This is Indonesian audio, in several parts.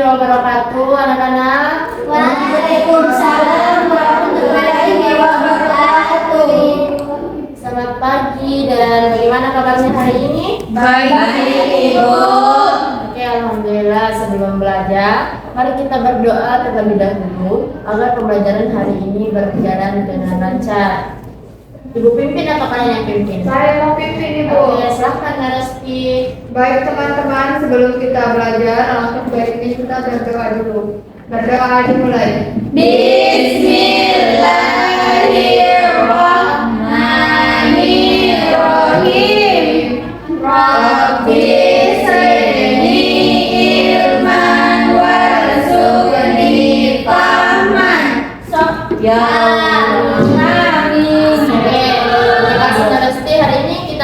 wabarakatuh, anak-anak. Waalaikumsalam warahmatullahi wabarakatuh. Selamat pagi dan bagaimana kabarnya hari ini? Baik, Ibu. Oke, alhamdulillah. Sebelum belajar, mari kita berdoa terlebih dahulu agar pembelajaran hari ini berjalan dengan lancar. Ibu pimpin atau kalian yang pimpin? Saya mau pimpin, Ibu. Oke, silahkan Narasti. Baik teman-teman, sebelum kita belajar, langsung baiknya kita berdoa dulu. Berdoa dimulai. Bismillahirrahmanirrahim. Rabbi zidni ilman warzuqni fahman. Ya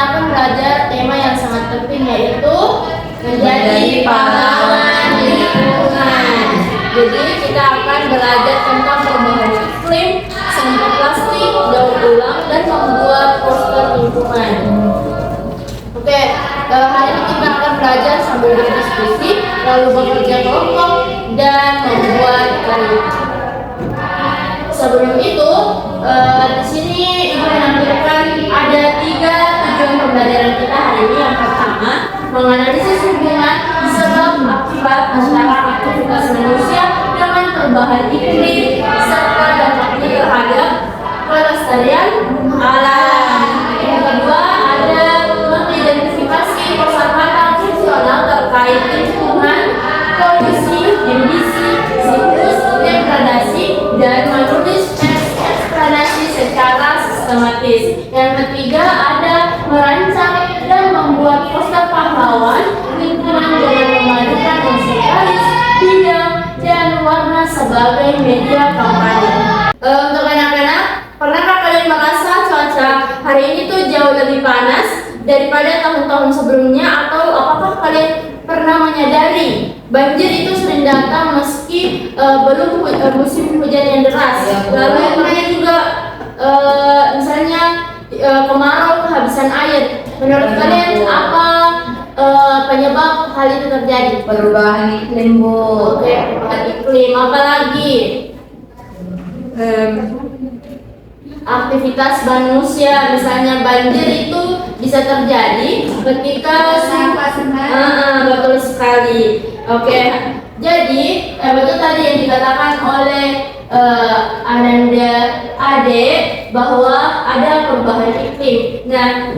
Akan belajar tema yang sangat penting, yaitu menjadi pahlawan lingkungan. Jadi kita akan belajar tentang perubahan iklim, sampah plastik, daur ulang, dan membuat poster lingkungan. Oke, hari ini kita akan belajar sambil berdiskusi, lalu bekerja kelompok, dan membuat karya. Sebelum itu, di sini Ibu menampilkan ada 3 tujuan pembelajaran kita hari ini. Yang pertama, menganalisis hubungan sebab akibat antara aktivitas manusia dengan perubahan iklim serta dampaknya terhadap kelestarian alam. Yang kedua, ada mengidentifikasi persyaratan fungsional terkait lingkungan, kondisi, emisi, siklus, degradasi, dan menulis eksplanasi secara sistematis. Yang ketiga, ada merancang dan membuat poster pahlawan lingkungan dengan memadukan unsur garis, bidang, dan warna sebagai media kampanye. Untuk anak-anak, pernahkah kalian merasa cuaca hari ini tuh jauh lebih panas daripada tahun-tahun sebelumnya? Atau apakah kalian pernah menyadari banjir itu sering datang meski belum musim hujan yang deras? Lalu pernah juga misalnya kemarau, kehabisan air. Menurut kalian apa penyebab hal itu terjadi? Perubahan iklim, Bu. Oke, perubahan iklim. Apa lagi? Aktivitas manusia, misalnya banjir itu bisa terjadi ketika betul sekali. Oke, jadi betul tadi yang dikatakan oleh Ananda Ade bahwa ada perubahan iklim. Nah,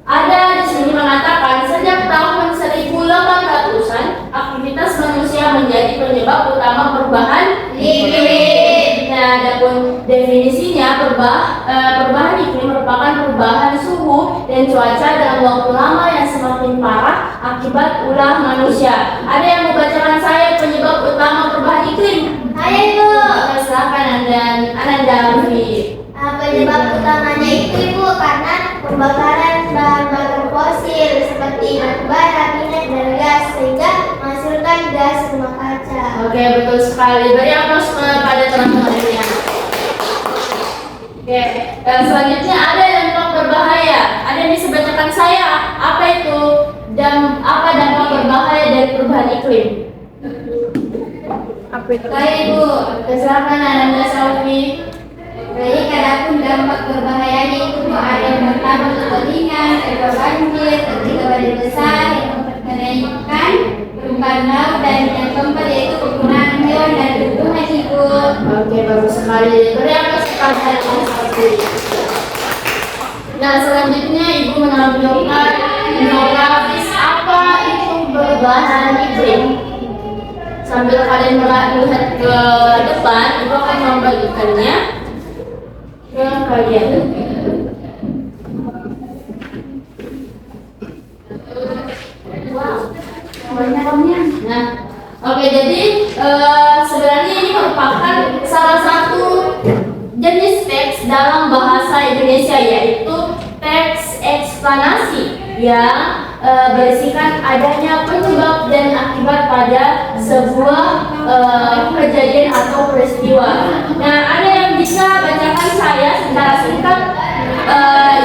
ada di sini mengatakan sejak tahun 1800-an aktivitas manusia menjadi penyebab utama perubahan iklim. Nah, adapun definisinya perubahan iklim merupakan perubahan suhu dan cuaca dalam waktu lama yang semakin parah akibat ulah manusia. Ada yang membacakan saya penyebab utama perubahan iklim? Ayo, Ibu. Silakan Ananda Afi. Penyebab utamanya itu, Ibu, karena pembakaran bahan bakar fosil seperti batubara, minyak, dan gas sehingga menghasilkan gas rumah kaca. Oke, betul sekali. Beri aplaus pada teman-teman ini. Oke, selanjutnya ada dampak berbahaya. Ada yang bisa bacakan saya apa itu apa dampak berbahaya dari perubahan iklim? Apa itu? Baik, Ibu. Silakan Ananda Safi. Baik, adapun dampak berbahayanya itu ada yang pertama kekeringan, ada banjir, ketiga badai besar, yang keempat kenaikan permukaan laut, dan yang keempat yaitu penggunaan hewan dan tumbuhan, Ibu. Oke, bagus sekali. Beri aplaus kepada Ananda Safi. Nah, selanjutnya Ibu menampilkan infografis apa itu perubahan iklim. Sambil kalian melihat ke depan, Ibu akan membagikannya ke kalian. Nah, oke, jadi sebenarnya ini merupakan salah satu jenis teks dalam bahasa Indonesia, yaitu teks eksplanasi yang berisikan adanya penyebab dan akibat pada sebuah kejadian atau peristiwa. Nah, ada yang bisa bacakan saya secara singkat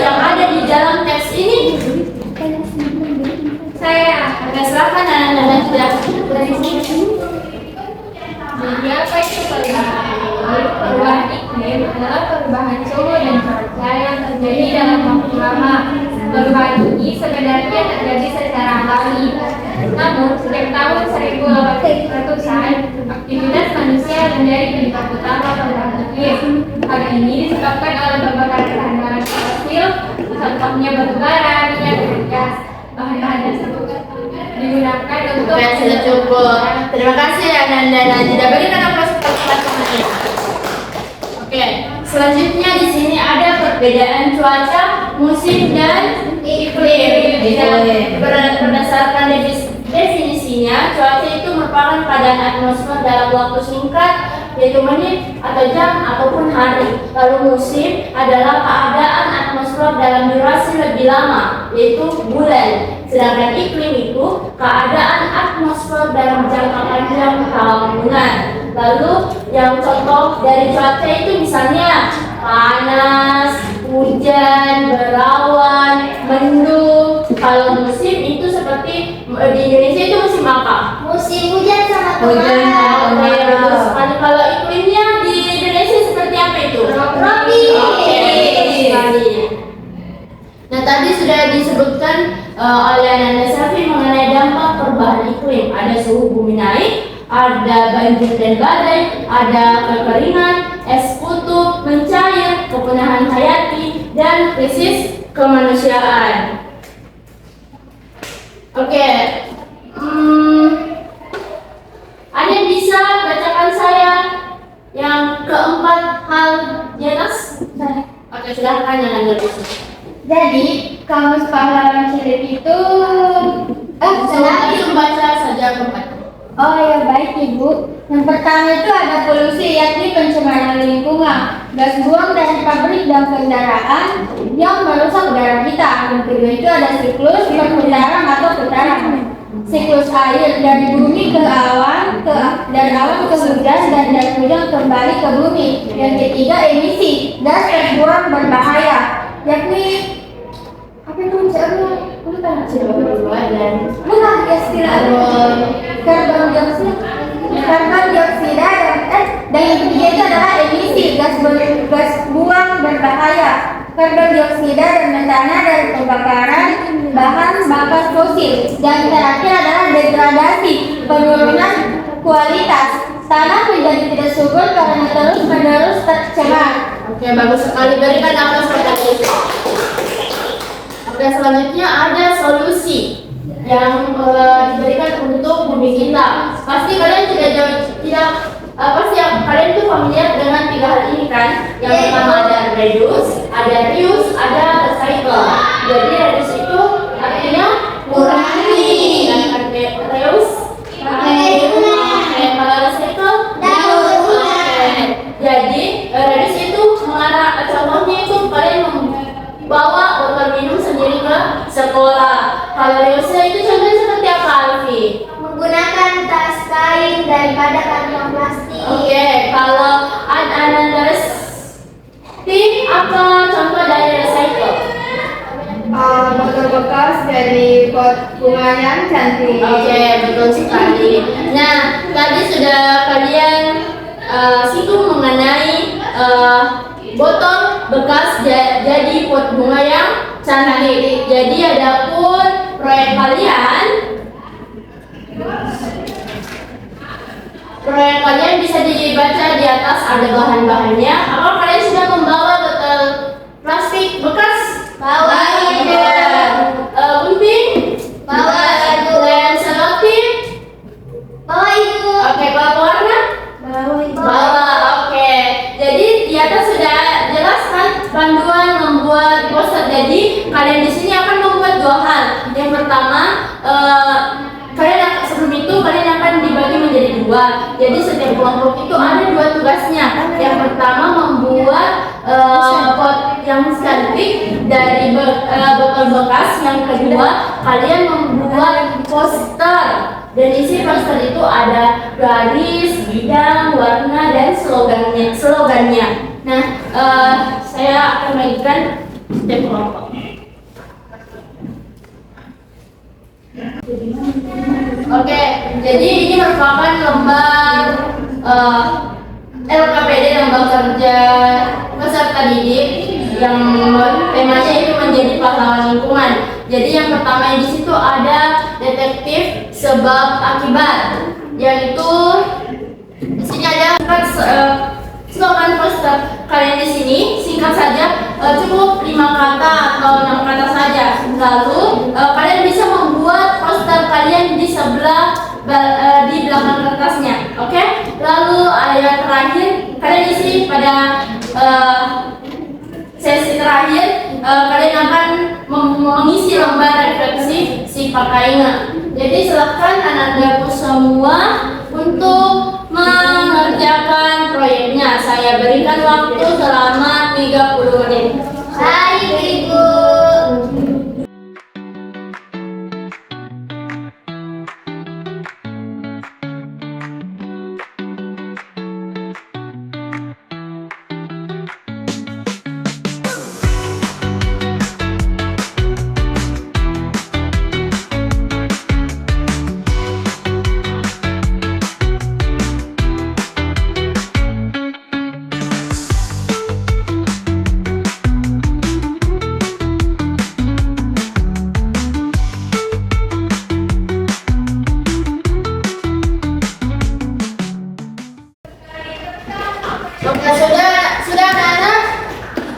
yang ada di dalam teks ini? Saya Oke, silakan Anda. Apa itu perubahan? Perubahan iklim adalah perubahan suhu dan cuaca yang terjadi dalam waktu lama. Perubahan ini sebenarnya terjadi secara alami. Namun, sejak tahun 1800-an, aktivitas manusia menjadi penyebab utama perubahan iklim. Hal ini disebabkan oleh berbagai bahan-bahan fosil, contohnya batu bara, minyak, dan gas. Bahan-bahan tersebut digunakan untuk Oke, sudah cukup. Terima kasih Ananda dan tidak berikan aplaus teman-teman. Oke, selanjutnya di sini ada perbedaan cuaca, musim dan iklim. Berdasarkan definisinya, cuaca itu merupakan keadaan atmosfer dalam waktu singkat, yaitu menit atau jam ataupun hari. Lalu musim adalah keadaan atmosfer dalam durasi lebih lama, yaitu bulan. Sedangkan iklim itu keadaan atmosfer dalam jangka panjang tahunan. Lalu yang contoh dari cuaca itu misalnya panas, hujan, berawan, mendung. Kalau musim itu seperti di Indonesia itu musim apa? Musim hujan sama Hujan. kemarau. Oke, betul sekali. Kalau iklimnya di Indonesia seperti apa itu? Tropis. Oke, betul sekali. Nah, tadi sudah disebutkan oleh Ananda Safi mengenai dampak perubahan iklim. Ada suhu bumi naik, ada banjir dan badai, ada kekeringan, es kutub mencair, kepunahan hayati, dan krisis kemanusiaan. Oke, ada yang bisa bacakan saya yang keempat hal di atas? Oke, silahkan yang Anda bisa. Jadi, kamus pahlawan hidup itu Silahkan membaca saja keempat. Oh ya baik Ibu. Yang pertama itu ada polusi, yakni pencemaran lingkungan, gas buang dari pabrik dan kendaraan yang merusak udara kita. Yang kedua itu ada siklus perputaran atau putaran. Siklus air dari bumi ke awan, dari awan ke hujan, dan dari hujan kembali ke bumi. Yang ketiga emisi, gas terbuang berbahaya, yakni apa itu misalnya? Bukan gas karbon dioksida dan yang ketiga itu adalah emisi gas buang berbahaya, karbon dioksida dan metana dari pembakaran bahan bakar fosil. Dan terakhir adalah degradasi, penurunan kualitas tanah menjadi tidak subur karena terus-menerus tercemar. Oke, bagus sekali. Berikan aplaus kepada Desi. Oke, selanjutnya ada solusi yang diberikan untuk bumi kita. Pasti kalian kalian tuh familiar dengan tiga hal ini kan? Yang pertama ada reduce, ada reuse, ada recycle. Jadi reduce itu artinya kurangi, dan reuse kalau recycle daur ulang. Jadi reduce itu mengarah, contohnya itu kalian membawa botol minum sendiri ke sekolah. Kalau reuse itu contohnya seperti apa, Alfi? Menggunakan tas kain daripada kantong plastik. Oke, kalau Anandares apa contoh dari recycle? Botol bekas dari pot bunga yang cantik. Oke, betul sekali. Nah, tadi sudah kalian singgung mengenai botol bekas jadi pot bunga yang cantik. Jadi adapun proyek kalian bisa dibaca di atas, ada bahan-bahannya. Apakah kalian sudah membawa botol plastik bekas? Bawa, Ibu. Gunting? Bawa, Ibu. Dan selotip? Bawa Ibu. Oke, bawa warna? Bawa, oke. Jadi di atas sudah jelas kan panduan membuat poster. Jadi kalian di sini akan membuat dua hal. Yang pertama, sebelum itu kalian akan dibagi menjadi dua. Jadi setiap kelompok itu ada dua tugasnya. Yang pertama membuat pot yang cantik dari botol bekas. Yang kedua kalian membuat poster. Dan isi poster itu ada garis, bidang, warna, dan slogannya. Nah, saya akan bagikan setiap kelompok. Oke, jadi ini merupakan lembar eh, LKPD Lembang Kerja Peserta Didik yang temanya itu menjadi pahlawan lingkungan. Jadi yang pertama di situ ada detektif sebab akibat, yaitu di sini ada slogan poster kalian di sini singkat saja, cukup 5 kata atau 6 kata saja. Lalu kalian bisa membuat poster kalian di sebelah di belakang kertasnya, oke? Lalu yang terakhir kalian isi pada sesi terakhir, kalian akan mengisi lembar refleksi si Pakainga. Jadi silakan anak-anakku semua untuk mengerjakan proyeknya. Saya berikan waktu selama 30 menit. Baik, Ibu. Oke, sudah anak-anak?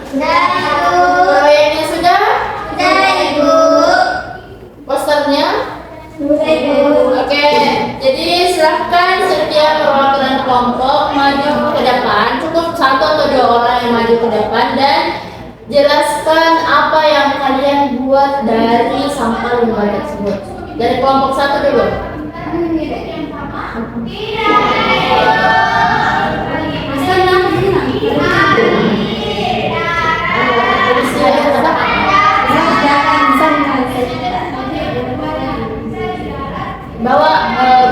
Sudah, Ibu. Proyeknya sudah? Sudah, Ibu. Posternya? Sudah, Ibu. Oke, jadi silahkan setiap perwakilan kelompok maju ke depan. Cukup 1 atau 2 orang yang maju ke depan dan jelaskan apa yang kalian buat dari sampah limbah tersebut. Dari kelompok 1 dulu.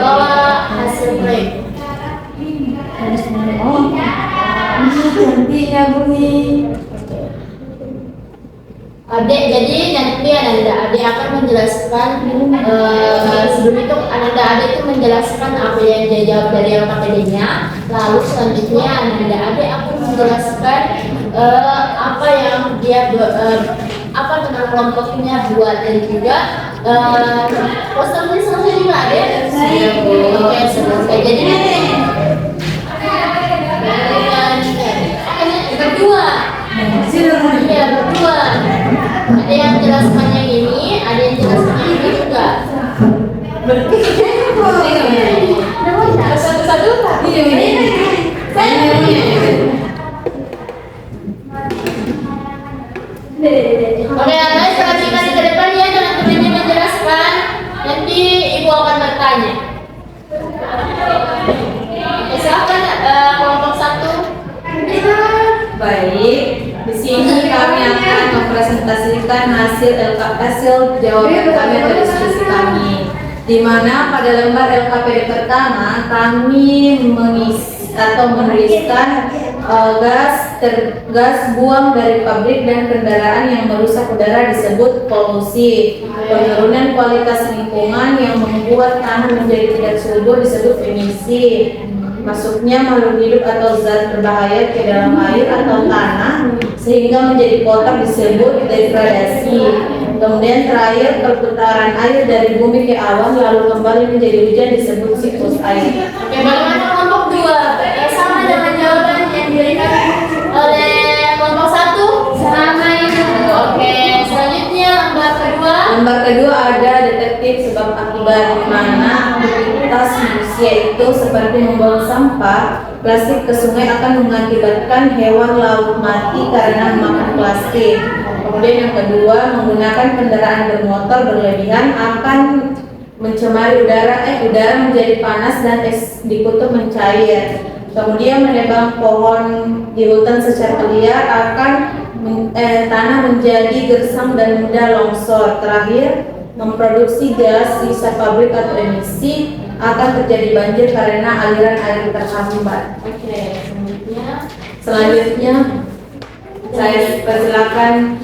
Bawa hasil proyek. Cantiknya bunyi. Adik, jadi nanti adik akan menjelaskan sebelum itu adik itu menjelaskan apa yang dia jawab dari LKPD-nya. Lalu selanjutnya adik akan menjelaskan apa yang dia apa tentang kelompoknya buat, dan juga posternya selesai juga adik. Oke, selesai. Jadi berdua. Iya, berdua. Ada yang jelaskan yang ini, ada yang jelaskan yang ini juga. Satu-satu tak? Oke, anak perhatikan ke depan ya, jangan temannya menjelaskan. Nanti ibu akan bertanya. Silakan kelompok 1. Baik, di sini kami akan mempresentasikan hasil jawaban kami atau diskusi kami. Di mana pada lembar LKPD pertama kami mengisi atau menuliskan gas buang dari pabrik dan kendaraan yang merusak udara disebut polusi. Penurunan kualitas lingkungan yang membuat tanah menjadi tidak subur disebut emisi. Masuknya makhluk hidup atau zat berbahaya ke dalam air atau tanah sehingga menjadi kotor disebut degradasi. Kemudian terakhir, perputaran air dari bumi ke awan lalu kembali menjadi hujan disebut siklus air. Oke, bagaimana kelompok 2? Sama dengan jawaban yang diberikan oleh kelompok 1? Sama, Ibu. Oke, selanjutnya lembar kedua. Lembar kedua ada detektif sebab akibat, di mana aktivitas manusia itu seperti membuang sampah plastik ke sungai akan mengakibatkan hewan laut mati karena makan plastik. Kemudian yang kedua, menggunakan kendaraan bermotor berlebihan akan mencemari udara menjadi panas dan es di kutub mencair. Kemudian menebang pohon di hutan secara liar akan tanah menjadi gersang dan mudah longsor. Terakhir, memproduksi gas sisa pabrik atau emisi akan terjadi banjir karena aliran air terhambat. Oke, Selanjutnya saya persilakan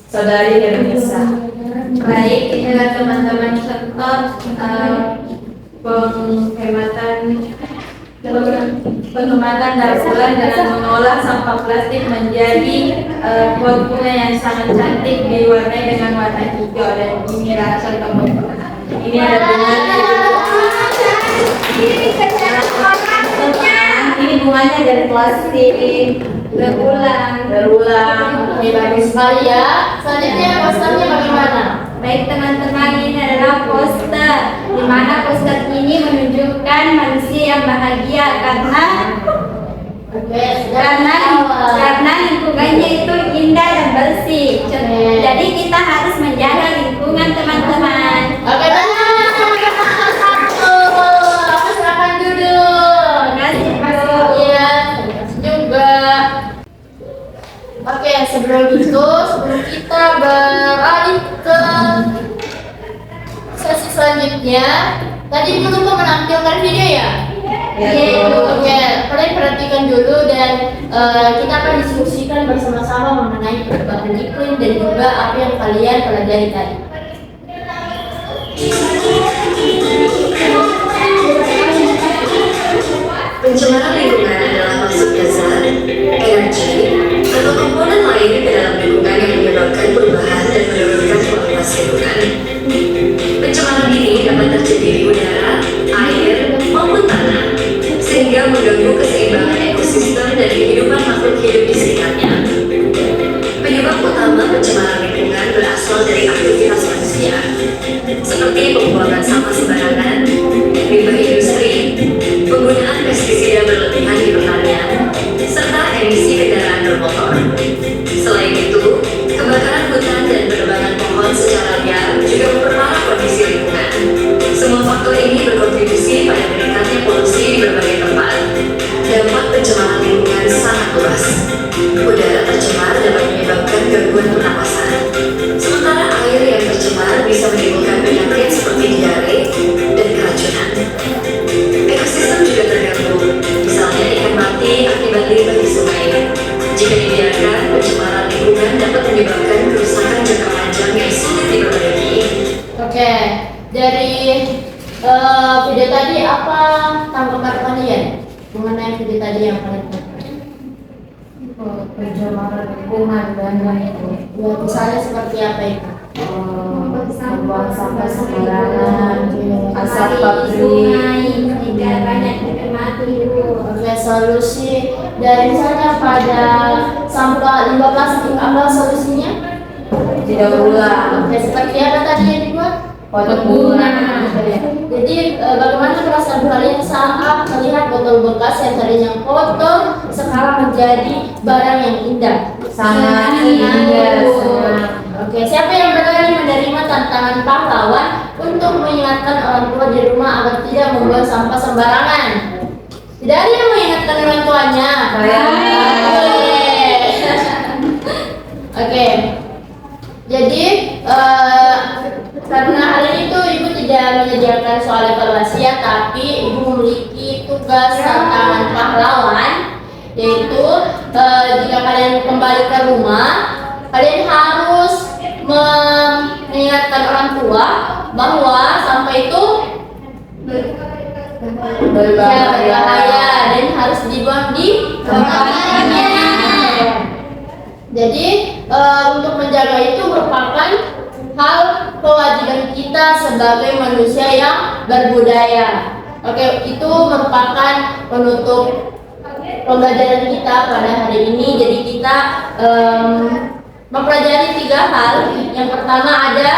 Saudari Hermisa. Baik, inilah teman-teman sektor penghematan Pengembangan daur ulang dengan mengolah sampah plastik menjadi pot bunga yang sangat cantik diwarnai dengan warna hijau, dan inilah contoh. Ini ada bunganya. Ini bunganya dari plastik, berulang. Oke, bagus sekali ya. Selanjutnya posternya bagaimana? Baik teman-teman, ini adalah poster di mana poster ini menunjukkan manusia yang bahagia karena lingkungannya itu indah dan bersih. Jadi kita harus menjaga lingkungan teman-teman. Oke, aku silakan duduk. Iya, juga. Oke, sebelum kita beralih ke sesi selanjutnya, tadi belum menampilkan video ya? Oke, kalian perhatikan dulu dan kita akan diskusikan bersama-sama mengenai perubahan iklim dan juga apa yang kalian pelajari tadi. Pencemaran lingkungan adalah maksud dasar, energi, atau komponen lain di dalam lingkungan yang menyebabkan perubahan dan menurunkan kualitas lingkungan. Pencemaran ini dapat terjadi di udara, air, maupun tanah, sehingga mengganggu keseimbangan ekosistem dan kehidupan makhluk hidup di sekitarnya. Penyebab utama pencemaran lingkungan berasal dari aktivitas manusia, seperti pembuangan sampah sembarangan, limbah industri, penggunaan pestisida berlebihan di pertanian, serta emisi kendaraan bermotor. Selain itu, kebakaran hutan dan penebangan pohon secara liar juga memperparah kondisi lingkungan. Semua faktor ini berkontribusi pada meningkatnya polusi di berbagai tempat. Dampak pencemaran lingkungan sangat luas. Udara tercemar dapat menyebabkan gangguan pernapasan, sementara air yang tercemar bisa menimbulkan penyakit seperti diare dan keracunan. Ekosistem juga terganggu, misalnya ikan mati akibat limbah di sungai. Jika dibiarkan, pencemaran lingkungan dapat menyebabkan kerusakan jangka panjang yang sulit diperbaiki. Oke, dari video tadi apa tanggapan kalian mengenai video tadi yang kalian tonton? Pencemaran lingkungan dan itu. Ya, misalnya seperti apa itu? Membuang sampah sembarangan, asap pabrik. Sehingga banyak ikan mati itu. Oke, solusi dari misalnya pada sampah limbah plastik, apa solusinya? Tidak ulang. Oke, seperti apa tadi yang dibuat? Pot bunga. Jadi bagaimana perasaan kalian saat melihat botol bekas yang tadinya kotor sekarang menjadi barang yang indah? Sangat indah, sangat. Oke, siapa yang berani menerima tantangan pahlawan untuk mengingatkan orang tua di rumah agar tidak membuang sampah sembarangan? Tidak ada yang mengingatkan orang tuanya. Oke. Jadi karena hari ini tuh ibu tidak menyediakan soal evaluasi ya, tapi ibu memiliki tugas tantangan pahlawan, yaitu jika kalian kembali ke rumah, kalian harus mengingatkan orang tua bahwa sampah itu berbahaya dan harus dibuang di tempatnya. Jadi untuk menjaga itu merupakan hal kewajiban kita sebagai manusia yang berbudaya. Oke, itu merupakan penutup pembelajaran kita pada hari ini. Jadi kita mempelajari 3 hal. Yang pertama ada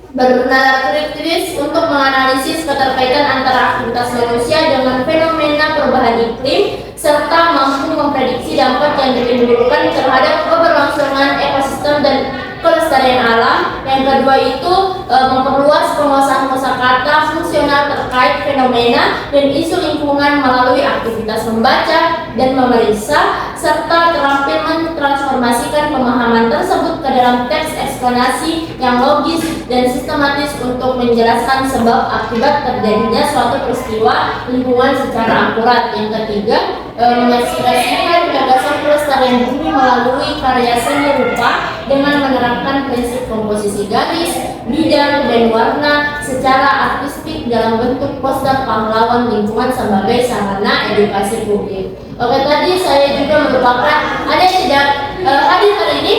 bernalar kritis untuk menganalisis keterkaitan antara aktivitas manusia dengan fenomena perubahan iklim serta mampu memprediksi dampak yang ditimbulkan terhadap keberlangsungan ekosistem dan kelestarian alam. Yang kedua itu memperluas penguasaan kosakata fungsional terkait fenomena dan isu lingkungan melalui aktivitas membaca dan memeriksa serta terampil mentransformasikan pemahaman tersebut ke dalam teks eksplanasi yang logis dan sistematis untuk menjelaskan sebab akibat terjadinya suatu peristiwa lingkungan secara akurat. Yang ketiga, mengekspresikan gagasan pelestarian bumi melalui karya seni rupa dengan menerapkan prinsip komposisi garis, bidang, dan warna secara artistik dalam bentuk poster pahlawan lingkungan sebagai sarana edukasi publik. Oke, tadi saya juga merupakan ada yang tidak hadir hari ini.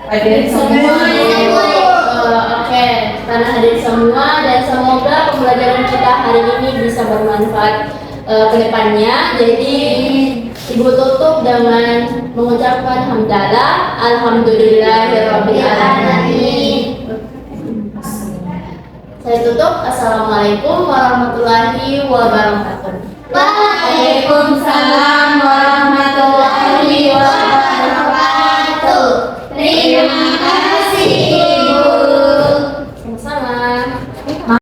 Hadir Semua. Oke, karena hadir semua dan semoga pembelajaran kita hari ini bisa bermanfaat ke depannya. Jadi Ibu tutup dengan mengucapkan hamdalah, alhamdulillahirabbil alamin. Saya tutup. Assalamualaikum warahmatullahi wabarakatuh. Waalaikumsalam warahmatullahi wabarakatuh. Terima kasih.